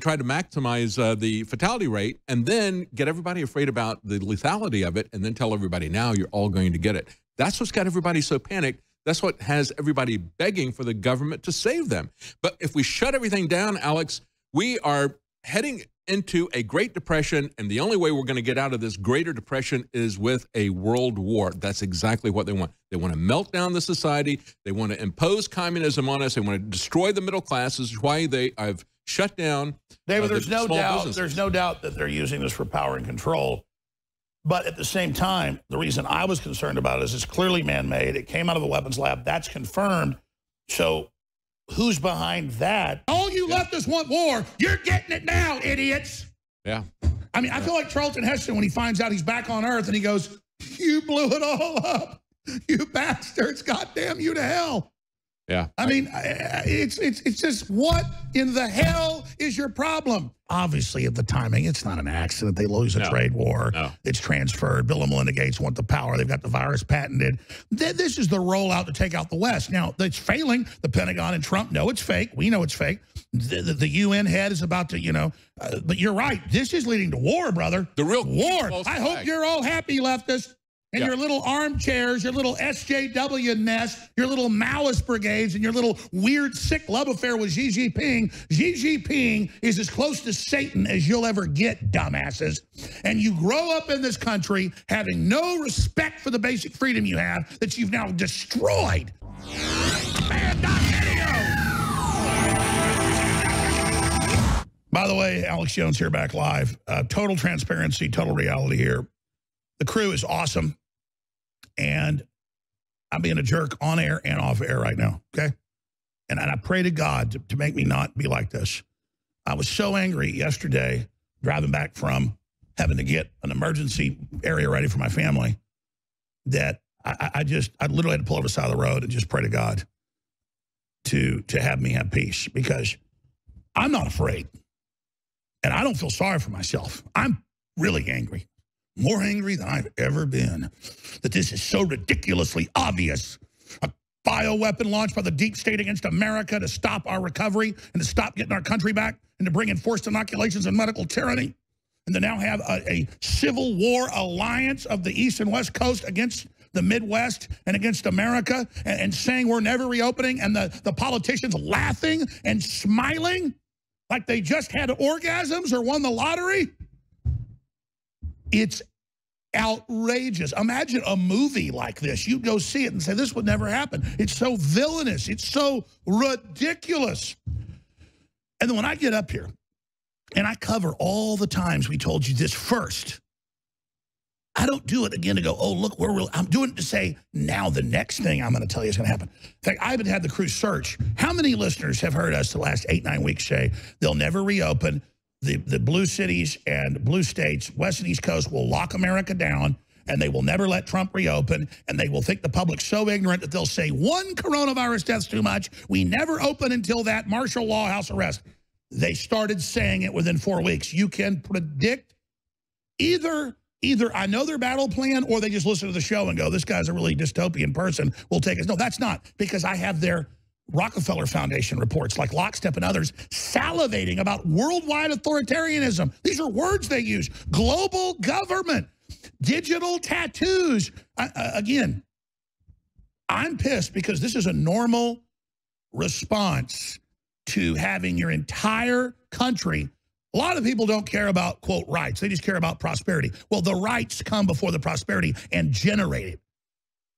try to maximize the fatality rate and then get everybody afraid about the lethality of it and then tell everybody now you're all going to get it. That's what's got everybody so panicked. That's what has everybody begging for the government to save them. But if we shut everything down, Alex, we are heading into a Great Depression, and the only way we're going to get out of this Greater Depression is with a world war. That's exactly what they want. They want to melt down the society. They want to impose communism on us. They want to destroy the middle class. This is why I've shut down. David, there's no doubt that they're using this for power and control. But at the same time, the reason I was concerned about it is it's clearly man-made. It came out of a weapons lab. That's confirmed. So who's behind that? All you leftists want war. You're getting it now, idiots. Yeah. I mean, I feel like Charlton Heston when he finds out he's back on Earth and he goes, you blew it all up. You bastards. Goddamn you to hell. Yeah. I mean, it's just what in the hell is your problem? Obviously, at the timing, it's not an accident. They lose a trade war. No. It's transferred. Bill and Melinda Gates want the power. They've got the virus patented. This is the rollout to take out the West. Now, it's failing. The Pentagon and Trump know it's fake. We know it's fake. The UN head is about to, but you're right. This is leading to war, brother. The real war. I hope you're all happy, leftists. And your little armchairs, your little SJW nest, your little Maoist brigades, and your little weird, sick love affair with Xi Jinping. Xi Jinping is as close to Satan as you'll ever get, dumbasses. And you grow up in this country having no respect for the basic freedom you have that you've now destroyed. Man.video. By the way, Alex Jones here back live. Total transparency, total reality here. The crew is awesome. And I'm being a jerk on air and off air right now, okay? And I pray to God to make me not be like this. I was so angry yesterday driving back from having to get an emergency area ready for my family that I literally had to pull over the side of the road and just pray to God to have me have peace because I'm not afraid. And I don't feel sorry for myself. I'm really angry. More angry than I've ever been. That this is so ridiculously obvious. A bioweapon launched by the deep state against America to stop our recovery and to stop getting our country back and to bring in forced inoculations and medical tyranny. And to now have a civil war alliance of the East and West Coast against the Midwest and against America and saying we're never reopening and the politicians laughing and smiling like they just had orgasms or won the lottery. It's outrageous. Imagine a movie like this. You'd go see it and say, this would never happen. It's so villainous. It's so ridiculous. And then when I get up here and I cover all the times we told you this first, I don't do it again to go, oh, look, I'm doing it to say, now the next thing I'm going to tell you is going to happen. In fact, I even had the crew search. How many listeners have heard us the last 8-9 weeks say they'll never reopen? The blue cities and blue states, West and East Coast, will lock America down, and they will never let Trump reopen, and they will think the public's so ignorant that they'll say, one coronavirus death's too much. We never open until that martial law house arrest. They started saying it within 4 weeks. You can predict either I know their battle plan or they just listen to the show and go, this guy's a really dystopian person. We'll take us. No, that's not, because I have their Rockefeller Foundation reports like Lockstep and others salivating about worldwide authoritarianism. These are words they use. Global government, digital tattoos. Again, I'm pissed because this is a normal response to having your entire country. A lot of people don't care about, quote, rights. They just care about prosperity. Well, the rights come before the prosperity and generate it.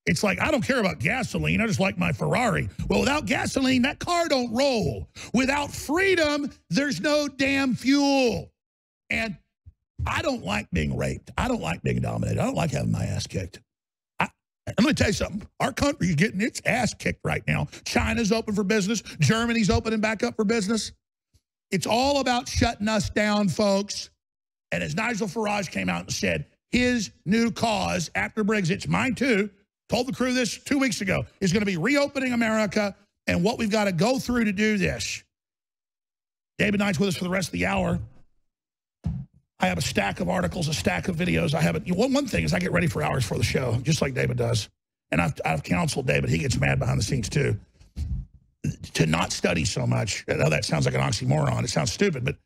It's like, I don't care about gasoline. I just like my Ferrari. Well, without gasoline, that car don't roll. Without freedom, there's no damn fuel. And I don't like being raped. I don't like being dominated. I don't like having my ass kicked. I'm going to tell you something. Our country is getting its ass kicked right now. China's open for business. Germany's opening back up for business. It's all about shutting us down, folks. And as Nigel Farage came out and said, his new cause after Brexit, mine too, told the crew this 2 weeks ago, is going to be reopening America and what we've got to go through to do this. David Knight's with us for the rest of the hour. I have a stack of articles, a stack of videos. I have it. One thing is I get ready for hours for the show, just like David does. And I've counseled David. He gets mad behind the scenes too. To not study so much. I know that sounds like an oxymoron. It sounds stupid, but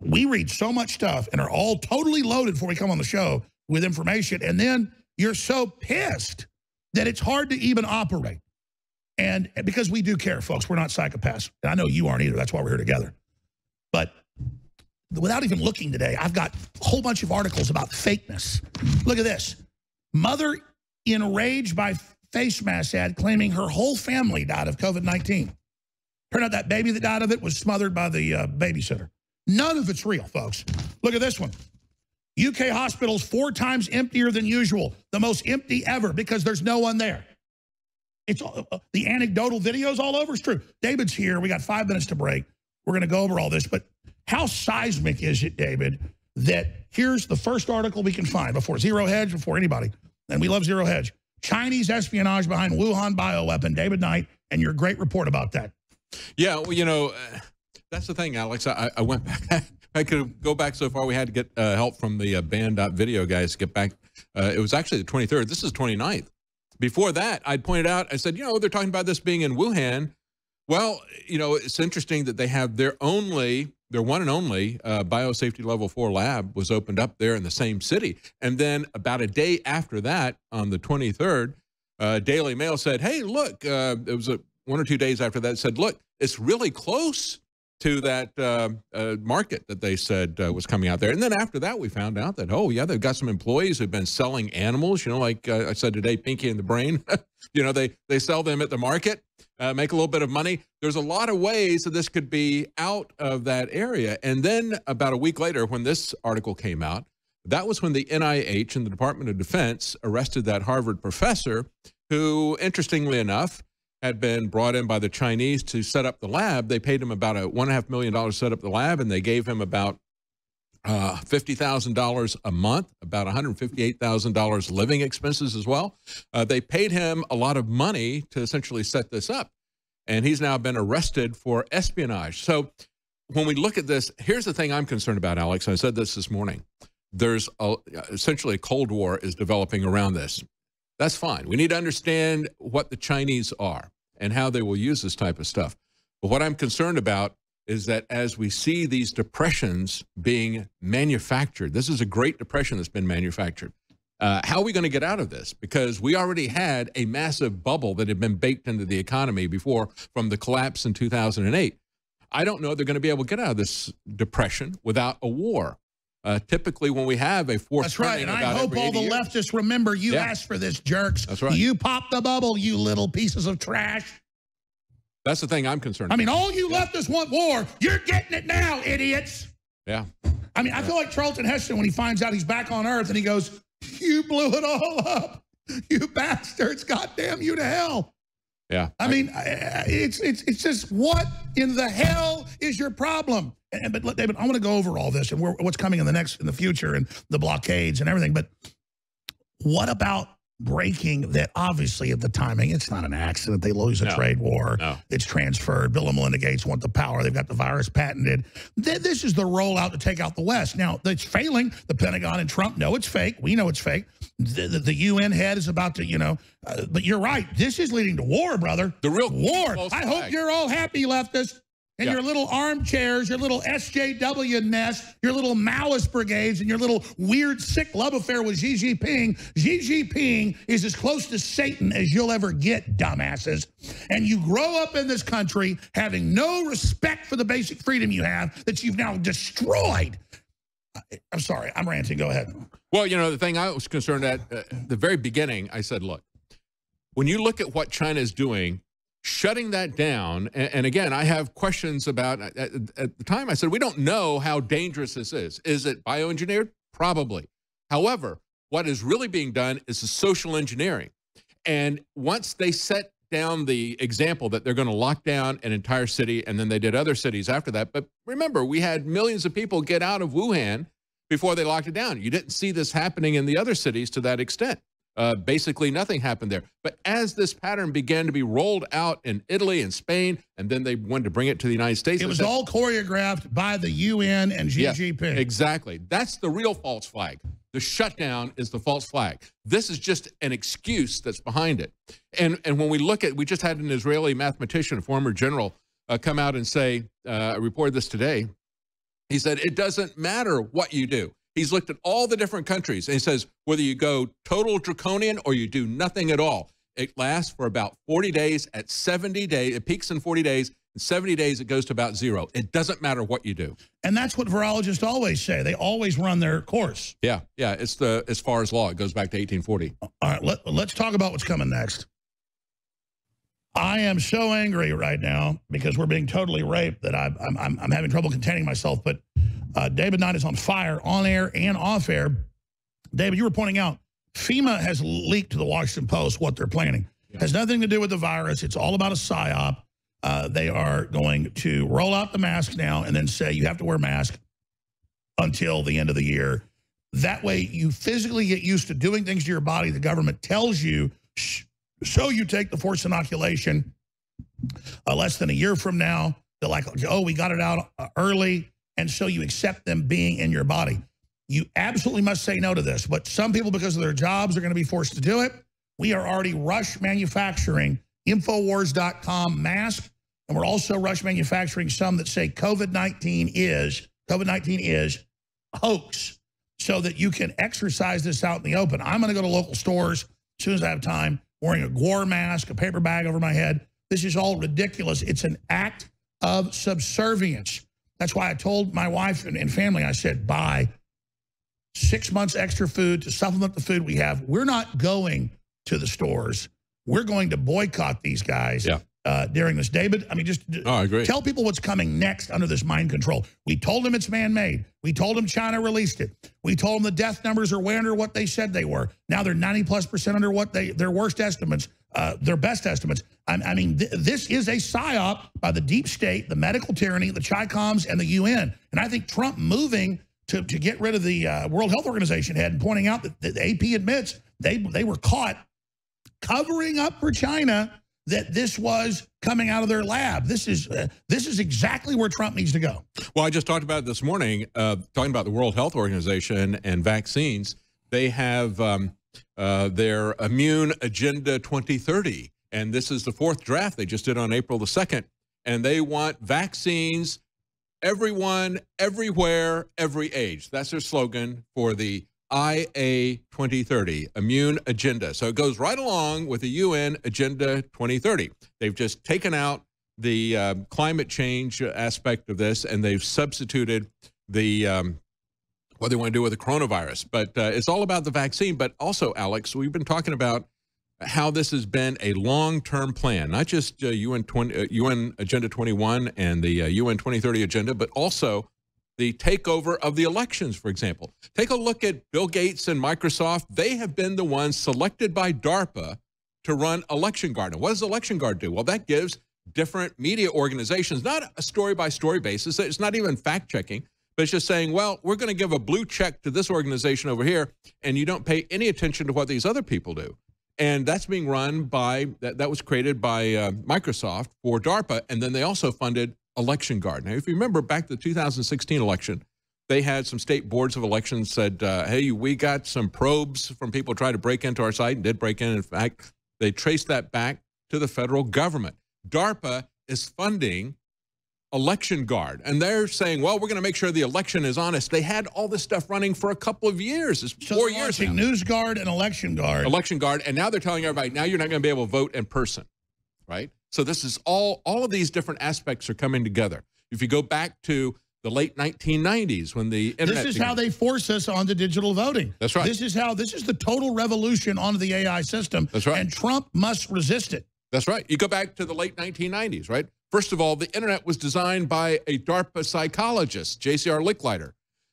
we read so much stuff and are all totally loaded before we come on the show with information, and then you're so pissed that it's hard to even operate. And because we do care, folks, we're not psychopaths. And I know you aren't either. That's why we're here together. But without even looking today, I've got a whole bunch of articles about fakeness. Look at this. Mother enraged by face mask ad claiming her whole family died of COVID-19. Turned out that baby that died of it was smothered by the babysitter. None of it's real, folks. Look at this one. UK hospitals 4 times emptier than usual. The most empty ever because there's no one there. It's the anecdotal videos all over. It's true. David's here. We got 5 minutes to break. We're going to go over all this. But how seismic is it, David, that here's the first article we can find before Zero Hedge, before anybody. And we love Zero Hedge. Chinese espionage behind Wuhan bioweapon. David Knight, and your great report about that. Yeah, well, you know, that's the thing, Alex. I went back. I could go back so far. We had to get help from the band.video guys to get back. It was actually the 23rd. This is 29th. Before that, I'd pointed out, I said, you know, they're talking about this being in Wuhan. Well, you know, it's interesting that they have their one and only biosafety level 4 lab was opened up there in the same city. And then about a day after that, on the 23rd, Daily Mail said, hey, look, it was 1 or 2 days after that, said, look, it's really close to that market that they said was coming out there. And then after that, we found out that, oh, yeah, they've got some employees who've been selling animals, you know, like I said today, Pinky and the Brain. You know, they sell them at the market, make a little bit of money. There's a lot of ways that this could be out of that area. And then about a week later, when this article came out, that was when the NIH and the Department of Defense arrested that Harvard professor who, interestingly enough, had been brought in by the Chinese to set up the lab. They paid him about $1.5 million to set up the lab, and they gave him about $50,000 a month, about $158,000 living expenses as well. They paid him a lot of money to essentially set this up, and he's now been arrested for espionage. So when we look at this, here's the thing I'm concerned about, Alex. I said this morning. There's essentially a Cold War is developing around this. That's fine. We need to understand what the Chinese are and how they will use this type of stuff. But what I'm concerned about is that as we see these depressions being manufactured, this is a great depression that's been manufactured. How are we going to get out of this? Because we already had a massive bubble that had been baked into the economy before from the collapse in 2008. I don't know they're going to be able to get out of this depression without a war. Typically, when we have a fourth, that's right, and I hope all the leftists remember you asked for this, jerks. That's right. You popped the bubble, you little pieces of trash. That's the thing I'm concerned about. I mean, all you leftists want war. You're getting it now, idiots. Yeah. I mean, I feel like Charlton Heston when he finds out he's back on Earth and he goes, you blew it all up. You bastards. Goddamn you to hell. Yeah. I mean, it's just what in the hell is your problem? But David, I want to go over all this and what's coming in the future and the blockades and everything. But what about breaking that? Obviously, at the timing, it's not an accident. They lose a trade war. No. It's transferred. Bill and Melinda Gates want the power. They've got the virus patented. This is the rollout to take out the West. Now, it's failing. The Pentagon and Trump know it's fake. We know it's fake. The UN head is about to, you know, but you're right. This is leading to war, brother. The real war. I hope you're all happy, leftists. And your little armchairs, your little SJW nest, your little Maoist brigades, and your little weird, sick love affair with Xi Jinping. Xi Jinping is as close to Satan as you'll ever get, dumbasses. And you grow up in this country having no respect for the basic freedom you have that you've now destroyed. I'm sorry, I'm ranting. Go ahead. Well, you know, the thing I was concerned at the very beginning, I said, look, when you look at what China is doing, shutting that down, and again, I have questions about, at the time I said, we don't know how dangerous this is. Is it bioengineered? Probably. However, what is really being done is the social engineering. And once they set down the example that they're going to lock down an entire city, and then they did other cities after that. But remember, we had millions of people get out of Wuhan before they locked it down. You didn't see this happening in the other cities to that extent. Basically, nothing happened there. But as this pattern began to be rolled out in Italy and Spain, and then they wanted to bring it to the United States. It was all choreographed by the UN and Xi Jinping. Exactly. That's the real false flag. The shutdown is the false flag. This is just an excuse that's behind it. And when we look at, we just had an Israeli mathematician, a former general, come out and say, I reported this today, He said, it doesn't matter what you do. He's looked at all the different countries, and he says, whether you go total draconian or you do nothing at all, it lasts for about 40 days. At 70 days, it peaks in 40 days. In 70 days, it goes to about 0. It doesn't matter what you do. And that's what virologists always say. They always run their course. Yeah, yeah. It's the as far as law. It goes back to 1840. All right, let's talk about what's coming next. I am so angry right now because we're being totally raped that I'm having trouble containing myself. But David Knight is on fire, on air and off air. David, you were pointing out FEMA has leaked to the Washington Post what they're planning. Yeah. Has nothing to do with the virus. It's all about a psyop. They are going to roll out the mask now and then say you have to wear a mask until the end of the year. That way you physically get used to doing things to your body the government tells you, so you take the forced inoculation less than a year from now. They're like, oh, we got it out early. And so you accept them being in your body. You absolutely must say no to this. But some people, because of their jobs, are going to be forced to do it. We are already rush manufacturing Infowars.com masks. And we're also rush manufacturing some that say COVID-19 is hoax, so that you can exercise this out in the open. I'm going to go to local stores as soon as I have time, wearing a Gore mask, a paper bag over my head. This is all ridiculous. It's an act of subservience. That's why I told my wife and family, I said, buy 6 months extra food to supplement the food we have. We're not going to the stores. We're going to boycott these guys. Yeah. During this. David, I mean, just I agree. Tell people what's coming next under this mind control. We told them it's man-made. We told them China released it. We told them the death numbers are way under what they said they were. Now they're 90+% under what their worst estimates, their best estimates. I mean, this is a psyop by the deep state, the medical tyranny, the Chi-Coms, and the UN. And I think Trump moving to get rid of the World Health Organization head and pointing out that the AP admits they were caught covering up for China that this was coming out of their lab. This is exactly where Trump needs to go. Well, I just talked about it this morning, talking about the World Health Organization and vaccines. They have their Immune Agenda 2030, and this is the 4th draft they just did on April the 2nd, and they want vaccines, everyone, everywhere, every age. That's their slogan for the IA 2030, Immune Agenda. So it goes right along with the UN Agenda 2030. They've just taken out the climate change aspect of this, and they've substituted the what they want to do with the coronavirus. But it's all about the vaccine. But also, Alex, we've been talking about how this has been a long-term plan, not just UN Agenda 21 and the UN 2030 agenda, but also the takeover of the elections, for example. Take a look at Bill Gates and Microsoft. They have been the ones selected by DARPA to run Election Guard. And what does Election Guard do? Well, that gives different media organizations, not a story-by-story basis. It's not even fact-checking, but it's just saying, well, we're going to give a blue check to this organization over here, and you don't pay any attention to what these other people do. And that's being run by, that was created by Microsoft for DARPA, and then they also funded Election Guard. Now, if you remember back to the 2016 election, they had some state boards of elections said, hey, we got some probes from people trying to break into our site and did break in. In fact, they traced that back to the federal government. DARPA is funding Election Guard, and they're saying, well, we're going to make sure the election is honest. They had all this stuff running for a couple of years. It's 4 years now. News Guard and Election Guard. Election Guard, and now they're telling everybody, now you're not going to be able to vote in person, right? So this is all of these different aspects are coming together. If you go back to the late 1990s when the internet This is how they force us onto digital voting. That's right. This is the total revolution onto the AI system. That's right. And Trump must resist it. That's right. You go back to the late 1990s, right? First of all, the internet was designed by a DARPA psychologist, J.C.R. Licklider,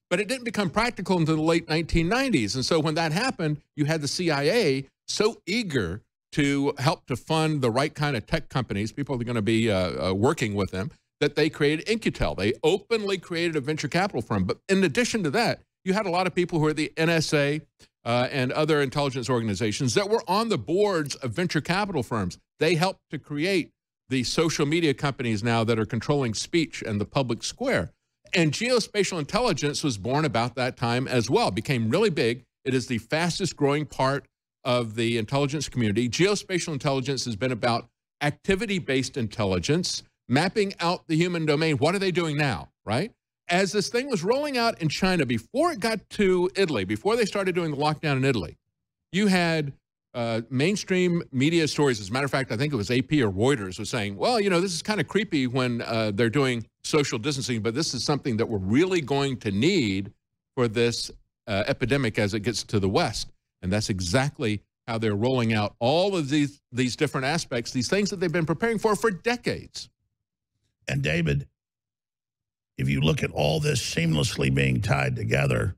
but it didn't become practical until the late 1990s. And so when that happened, you had the CIA so eager to help to fund the right kind of tech companies, people are going to be working with them, that they created In-Q-Tel. They openly created a venture capital firm. But in addition to that, you had a lot of people who are the NSA and other intelligence organizations that were on the boards of venture capital firms. They helped to create the social media companies now that are controlling speech and the public square. And geospatial intelligence was born about that time as well, became really big. It is the fastest growing part of the intelligence community. Geospatial intelligence has been about activity-based intelligence, mapping out the human domain. What are they doing now, right? as this thing was rolling out in China, before it got to Italy, before they started doing the lockdown in Italy, you had mainstream media stories. As a matter of fact, I think it was AP or Reuters was saying, well, you know, this is kind of creepy when they're doing social distancing, but this is something that we're really going to need for this epidemic as it gets to the West. And that's exactly how they're rolling out all of these different aspects, these things that they've been preparing for decades. And David, if you look at all this seamlessly being tied together,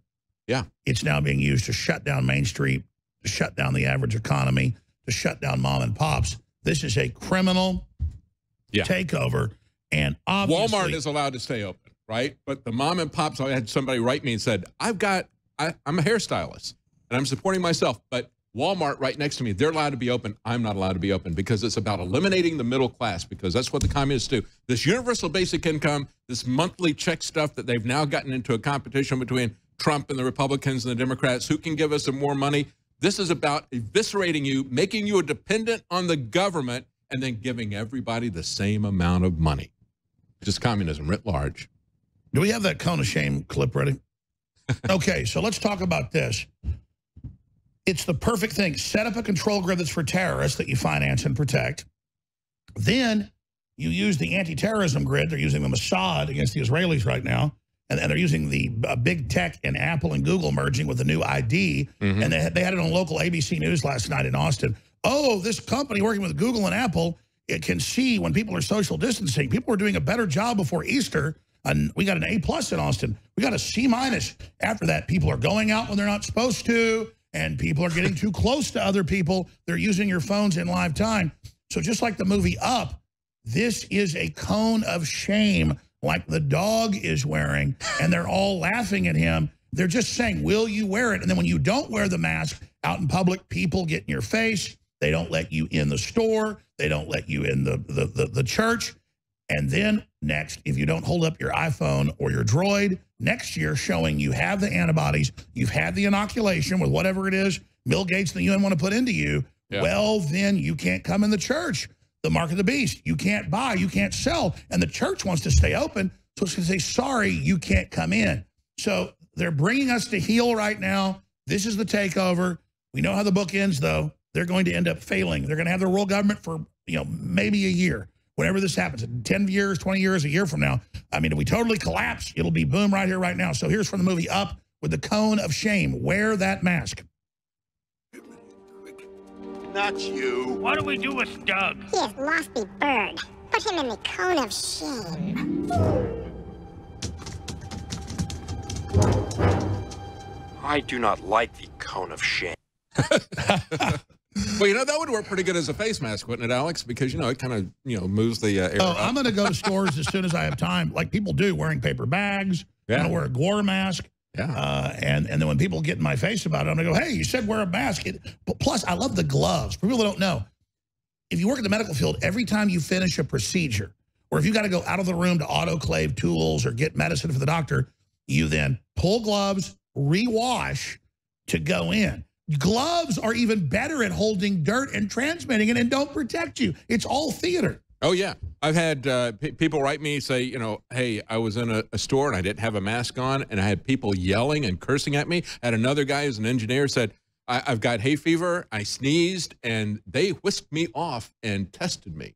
yeah, it's now being used to shut down Main Street, to shut down the average economy, to shut down mom and pops. This is a criminal takeover. And obviously, Walmart is allowed to stay open, right? But the mom and pops, I had somebody write me and said, I'm a hairstylist and I'm supporting myself, but Walmart right next to me, they're allowed to be open. I'm not allowed to be open because it's about eliminating the middle class, because that's what the communists do. This universal basic income, this monthly check stuff that they've now gotten into a competition between Trump and the Republicans and the Democrats, who can give us some more money. This is about eviscerating you, making you a dependent on the government, and then giving everybody the same amount of money. Just communism writ large. Do we have that cone of shame clip ready? Okay, so let's talk about this. It's the perfect thing. Set up a control grid that's for terrorists that you finance and protect. Then you use the anti-terrorism grid. They're using the Mossad against the Israelis right now. And they're using the big tech and Apple and Google merging with the new ID. Mm-hmm. And they had it on local ABC News last night in Austin. Oh, this company working with Google and Apple, it can see when people are social distancing. People were doing a better job before Easter. And we got an A+ in Austin. We got a C- after that. People are going out when they're not supposed to. And people are getting too close to other people. They're using your phones in live time. So just like the movie Up, this is a cone of shame like the dog is wearing, and they're all laughing at him. They're just saying, will you wear it? And then when you don't wear the mask out in public, people get in your face. They don't let you in the store. They don't let you in the church. And then next, if you don't hold up your iPhone or your Droid, next year showing you have the antibodies, you've had the inoculation with whatever it is Bill Gates and the UN want to put into you, well, then you can't come in the church. The mark of the beast. You can't buy, you can't sell. And the church wants to stay open, so it's going to say, sorry, you can't come in. So they're bringing us to heel right now. This is the takeover. We know how the book ends, though. They're going to end up failing. They're going to have their world government for, you know, maybe a year. Whenever this happens, in 10 years, 20 years, a year from now, I mean, if we totally collapse, it'll be boom right here, right now. So here's from the movie Up with the cone of shame. Wear that mask. Not you. What do we do with Doug? He is lofty bird. Put him in the cone of shame. I do not like the cone of shame. Well, you know, that would work pretty good as a face mask, wouldn't it, Alex? Because, you know, it kind of, you know, moves the air up. I'm going to go to stores as soon as I have time, like people do, wearing paper bags. I'm going to wear a Gore mask. Yeah. And then when people get in my face about it, I'm going to go, hey, you said wear a mask. But plus, I love the gloves. For people that don't know, if you work in the medical field, every time you finish a procedure, or if you got to go out of the room to autoclave tools or get medicine for the doctor, you then pull gloves, rewash to go in. Gloves are even better at holding dirt and transmitting it and don't protect you. It's all theater. Oh, yeah. I've had people write me, say, you know, hey, I was in a store and I didn't have a mask on, and I had people yelling and cursing at me. I had another guy who's an engineer said, I've got hay fever, I sneezed, and they whisked me off and tested me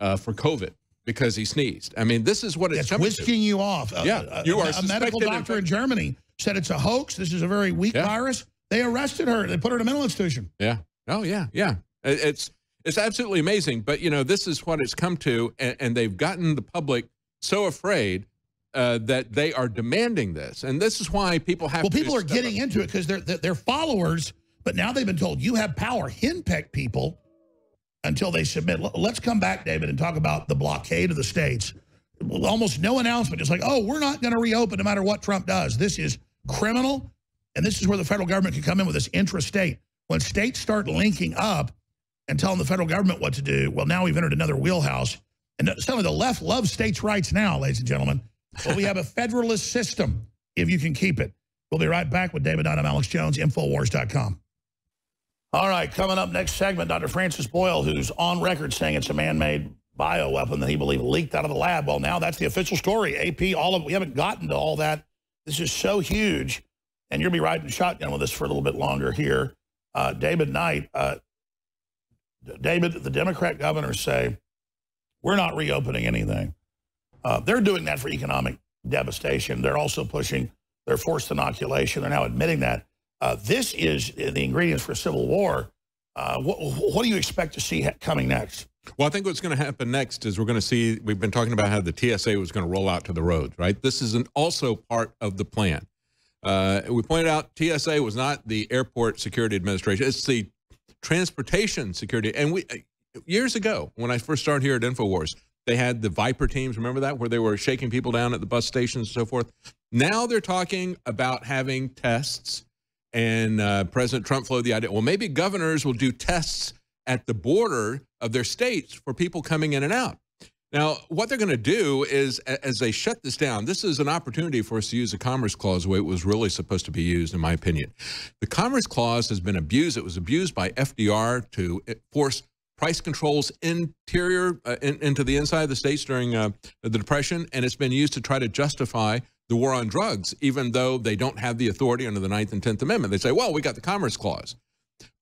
for COVID because he sneezed. I mean, this is what it's coming to. Whisking you off. You are a medical doctor in Germany said it's a hoax. This is a very weak virus. They arrested her. They put her in a mental institution. Yeah. Oh, yeah, yeah. It's absolutely amazing. But, you know, this is what it's come to, and they've gotten the public so afraid that they are demanding this. And this is why people have to... Well, people are getting into it because they're followers, but now they've been told you have power. Henpeck people until they submit. Let's come back, David, and talk about the blockade of the states. Almost no announcement. It's like, oh, we're not going to reopen no matter what Trump does. This is criminal, and this is where the federal government can come in with this intrastate. When states start linking up and telling the federal government what to do, well, now we've entered another wheelhouse. And suddenly the left loves states' rights now, ladies and gentlemen. But we have a federalist system, if you can keep it. We'll be right back with David Knight. I'm Alex Jones, Infowars.com. All right, coming up next segment, Dr. Francis Boyle, who's on record saying it's a man-made bioweapon that he believed leaked out of the lab. Well, now that's the official story. AP, all of we haven't gotten to all that. This is so huge, and you'll be riding shotgun with us for a little bit longer here. David Knight, David, the Democrat governors say, we're not reopening anything. They're doing that for economic devastation. They're also pushing their forced inoculation. They're now admitting that. This is the ingredients for civil war. What do you expect to see coming next? Well, I think what's going to happen next is we're going to see, we've been talking about how the TSA was going to roll out to the roads, right? This is also part of the plan. We pointed out TSA was not the Airport Security Administration. It's the Transportation Security. And years ago, when I first started here at InfoWars, they had the Viper teams, remember that, where they were shaking people down at the bus stations and so forth. Now they're talking about having tests, and President Trump floated the idea, well, maybe governors will do tests at the border of their states for people coming in and out. Now, what they're going to do is, as they shut this down, this is an opportunity for us to use the Commerce Clause the way it was really supposed to be used, in my opinion. The Commerce Clause has been abused. It was abused by FDR to force price controls into the inside of the states during the Depression, and it's been used to try to justify the war on drugs, even though they don't have the authority under the 9th and 10th Amendment. They say, well, we got the Commerce Clause.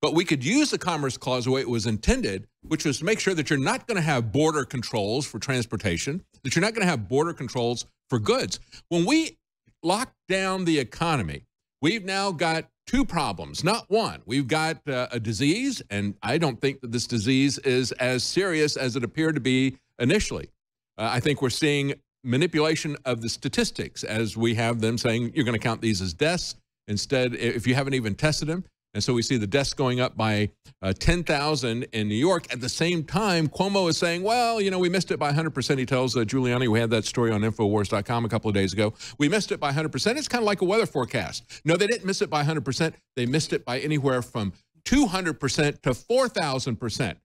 But we could use the Commerce Clause the way it was intended, which was to make sure that you're not going to have border controls for transportation, that you're not going to have border controls for goods. When we lock down the economy, we've now got two problems, not one. We've got a disease, and I don't think that this disease is as serious as it appeared to be initially. I think we're seeing manipulation of the statistics as we have them saying you're going to count these as deaths instead if you haven't even tested them. And so we see the deaths going up by 10,000 in New York. At the same time, Cuomo is saying, well, you know, we missed it by 100%. He tells Giuliani, we had that story on Infowars.com a couple of days ago. We missed it by 100%. It's kind of like a weather forecast. No, they didn't miss it by 100%. They missed it by anywhere from 200% to 4,000%.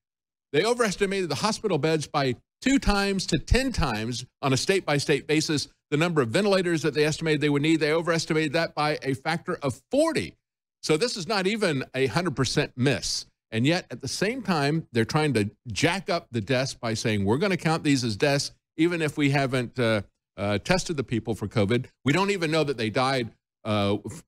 They overestimated the hospital beds by 2 times to 10 times on a state-by-state basis. The number of ventilators that they estimated they would need, they overestimated that by a factor of 40. So this is not even a 100% miss. And yet, at the same time, they're trying to jack up the deaths by saying, we're going to count these as deaths, even if we haven't tested the people for COVID. We don't even know that they died.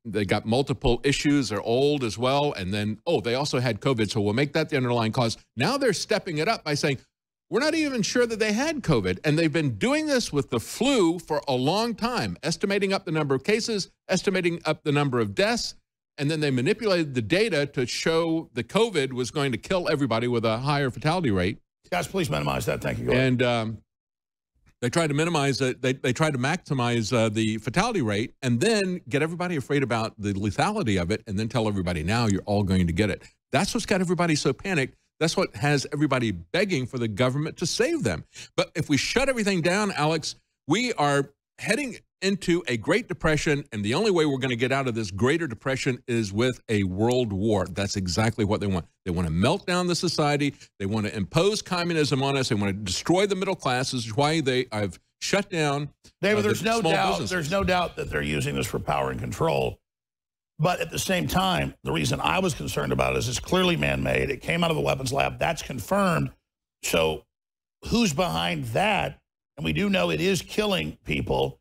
They got multiple issues. They're old as well. And then, oh, they also had COVID. So we'll make that the underlying cause. Now they're stepping it up by saying, we're not even sure that they had COVID. And they've been doing this with the flu for a long time, estimating up the number of cases, estimating up the number of deaths. And then they manipulated the data to show the COVID was going to kill everybody with a higher fatality rate. Guys, please minimize that. Thank you. Go ahead. And they tried to minimize it. They tried to maximize the fatality rate and then get everybody afraid about the lethality of it and then tell everybody, now you're all going to get it. That's what's got everybody so panicked. That's what has everybody begging for the government to save them. But if we shut everything down, Alex, we are heading into a Great Depression, and the only way we're going to get out of this greater depression is with a world war. That's exactly what they want. They want to melt down the society. They want to impose communism on us. They want to destroy the middle classes, which is why they have shut down. David, there's no doubt that they're using this for power and control. But at the same time, the reason I was concerned about it is it's clearly man-made. It came out of the weapons lab. That's confirmed. So who's behind that? And we do know it is killing people.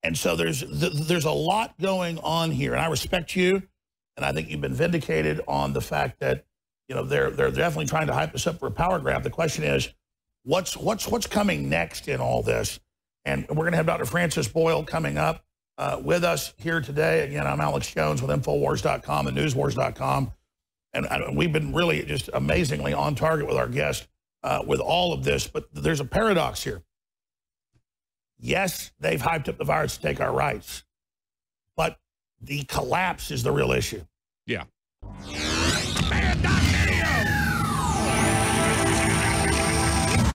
And so there's a lot going on here. And I respect you. And I think you've been vindicated on the fact that, you know, they're definitely trying to hype us up for a power grab. The question is, what's coming next in all this? And we're going to have Dr. Francis Boyle coming up with us here today. Again, I'm Alex Jones with Infowars.com and Newswars.com. And we've been really just amazingly on target with our guest with all of this. But there's a paradox here. Yes, they've hyped up the virus to take our rights, but the collapse is the real issue. Yeah.